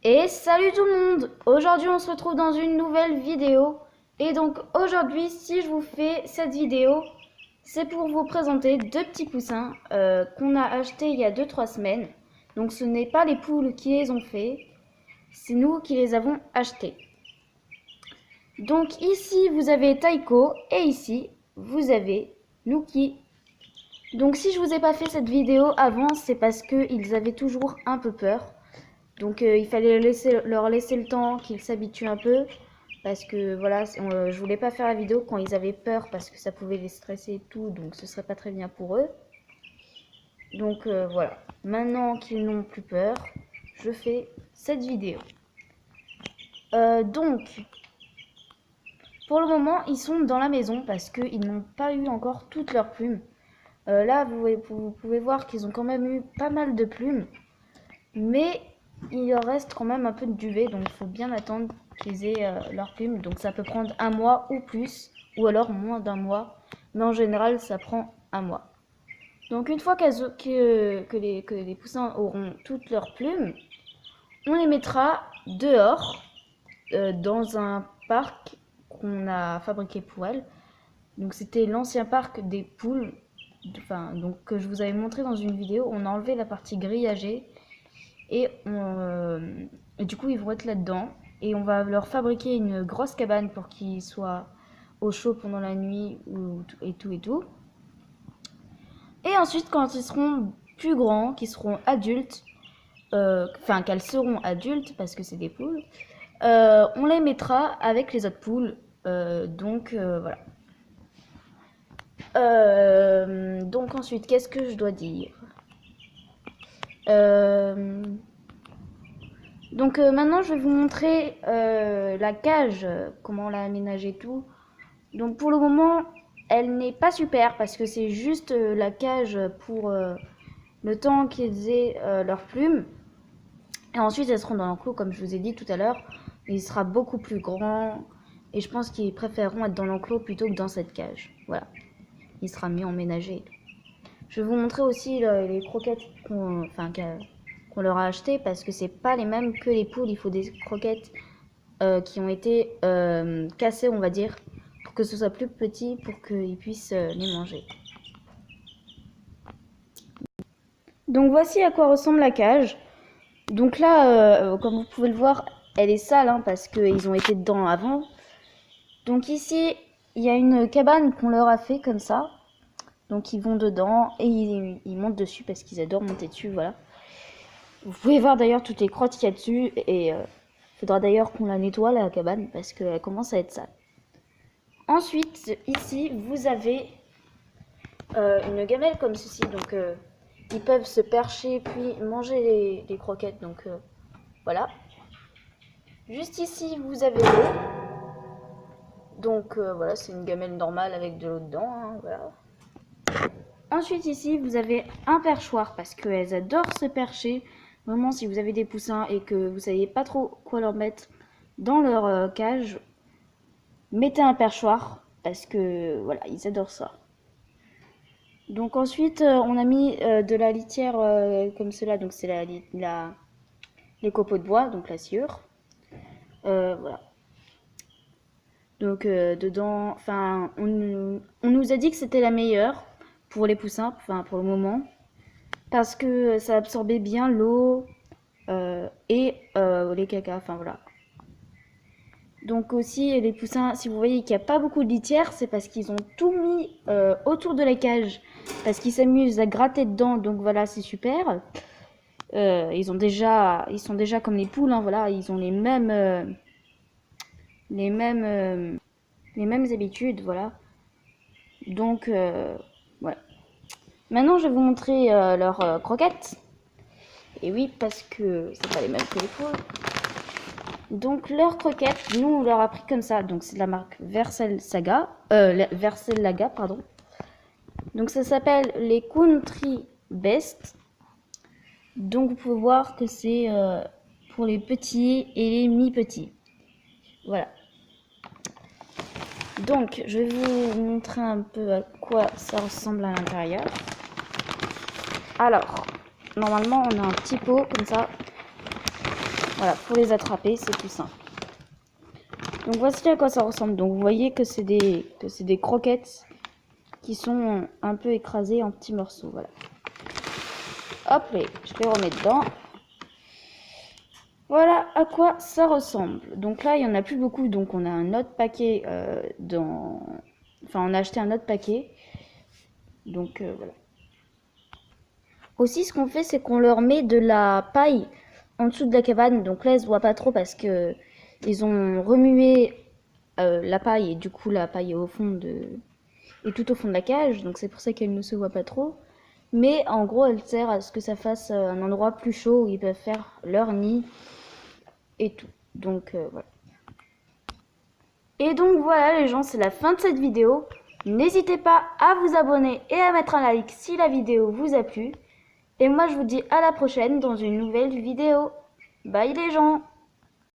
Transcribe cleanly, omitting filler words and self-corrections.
Et salut tout le monde! Aujourd'hui on se retrouve dans une nouvelle vidéo. Et donc aujourd'hui si je vous fais cette vidéo, c'est pour vous présenter deux petits poussins qu'on a achetés il y a 2-3 semaines. Donc ce n'est pas les poules qui les ont fait, c'est nous qui les avons achetés. Donc ici vous avez Taiko et ici vous avez Nuki. Donc si je vous ai pas fait cette vidéo avant, c'est parce qu'ils avaient toujours un peu peur. Donc il fallait leur laisser le temps qu'ils s'habituent un peu. Parce que voilà, je voulais pas faire la vidéo quand ils avaient peur parce que ça pouvait les stresser et tout. Donc ce serait pas très bien pour eux. Donc voilà, maintenant qu'ils n'ont plus peur, je fais cette vidéo. Donc, pour le moment, ils sont dans la maison parce qu'ils n'ont pas eu encore toutes leurs plumes. Là, vous pouvez voir qu'ils ont quand même eu pas mal de plumes. Mais il leur reste quand même un peu de duvet, donc il faut bien attendre qu'ils aient leurs plumes. Donc ça peut prendre un mois ou plus, ou alors moins d'un mois. Mais en général, ça prend un mois. Donc une fois que les poussins auront toutes leurs plumes, on les mettra dehors, dans un parc qu'on a fabriqué pour elles. Donc c'était l'ancien parc des poules, donc que je vous avais montré dans une vidéo. On a enlevé la partie grillagée. Et du coup, ils vont être là-dedans. Et on va leur fabriquer une grosse cabane pour qu'ils soient au chaud pendant la nuit et tout. Et ensuite, quand ils seront plus grands, qu'ils seront adultes, qu'elles seront adultes parce que c'est des poules, on les mettra avec les autres poules. Voilà. Donc ensuite, qu'est-ce que je dois dire? Donc maintenant je vais vous montrer la cage, comment on l'a aménagée et tout. Donc pour le moment elle n'est pas super parce que c'est juste la cage pour le temps qu'ils aient leurs plumes. Et ensuite elles seront dans l'enclos comme je vous ai dit tout à l'heure. Il sera beaucoup plus grand et je pense qu'ils préféreront être dans l'enclos plutôt que dans cette cage. Voilà, il sera mieux emménagé. Je vais vous montrer aussi les croquettes qu'on leur a achetées parce que c'est pas les mêmes que les poules. Il faut des croquettes qui ont été cassées, on va dire, pour que ce soit plus petit, pour qu'ils puissent les manger. Donc voici à quoi ressemble la cage. Donc là, comme vous pouvez le voir, elle est sale hein, parce qu'ils ont été dedans avant. Donc ici, il y a une cabane qu'on leur a fait comme ça. Donc ils vont dedans et ils montent dessus parce qu'ils adorent monter dessus, voilà. Vous pouvez voir d'ailleurs toutes les crottes qu'il y a dessus et il faudra d'ailleurs qu'on la nettoie la cabane parce qu'elle commence à être sale. Ensuite, ici, vous avez une gamelle comme ceci, donc ils peuvent se percher puis manger les croquettes, donc voilà. Juste ici, vous avez l'eau. Donc voilà, c'est une gamelle normale avec de l'eau dedans, hein, voilà. Ensuite ici vous avez un perchoir parce qu'elles adorent se percher. Vraiment si vous avez des poussins et que vous savez pas trop quoi leur mettre dans leur cage, mettez un perchoir parce que voilà ils adorent ça. Donc ensuite on a mis de la litière comme cela, donc c'est les copeaux de bois, donc la sciure. Voilà. Donc dedans, enfin on nous a dit que c'était la meilleure pour les poussins, enfin pour le moment, parce que ça absorbait bien l'eau et les cacas, enfin voilà. Donc aussi les poussins, si vous voyez qu'il n'y a pas beaucoup de litière, c'est parce qu'ils ont tout mis autour de la cage, parce qu'ils s'amusent à gratter dedans, donc voilà c'est super. Ils sont déjà comme les poules, hein, voilà, ils ont les mêmes habitudes, voilà. Donc voilà. Maintenant, je vais vous montrer leurs croquettes. Et oui, parce que c'est pas les mêmes que les poules. Donc leurs croquettes, nous on leur a pris comme ça. Donc c'est de la marque Versellaga, pardon. Donc ça s'appelle les Country Best. Donc vous pouvez voir que c'est pour les petits et les mi-petits. Voilà. Donc je vais vous montrer un peu à quoi ça ressemble à l'intérieur. Alors, normalement on a un petit pot comme ça. Voilà, pour les attraper, c'est tout simple. Donc voici à quoi ça ressemble. Donc vous voyez que c'est des croquettes qui sont un peu écrasées en petits morceaux. Voilà. Hop, et je les remets dedans. Voilà à quoi ça ressemble. Donc là, il n'y en a plus beaucoup. Donc on a un autre paquet Enfin, on a acheté un autre paquet. Donc voilà. Aussi, ce qu'on fait, c'est qu'on leur met de la paille en dessous de la cabane. Donc là, elle se voit pas trop parce que ils ont remué la paille. Et du coup, la paille est tout au fond de la cage. Donc c'est pour ça qu'elle ne se voit pas trop. Mais en gros, elle sert à ce que ça fasse un endroit plus chaud où ils peuvent faire leur nid et tout. Donc voilà. Et donc voilà les gens, c'est la fin de cette vidéo. N'hésitez pas à vous abonner et à mettre un like si la vidéo vous a plu. Et moi je vous dis à la prochaine dans une nouvelle vidéo. Bye les gens!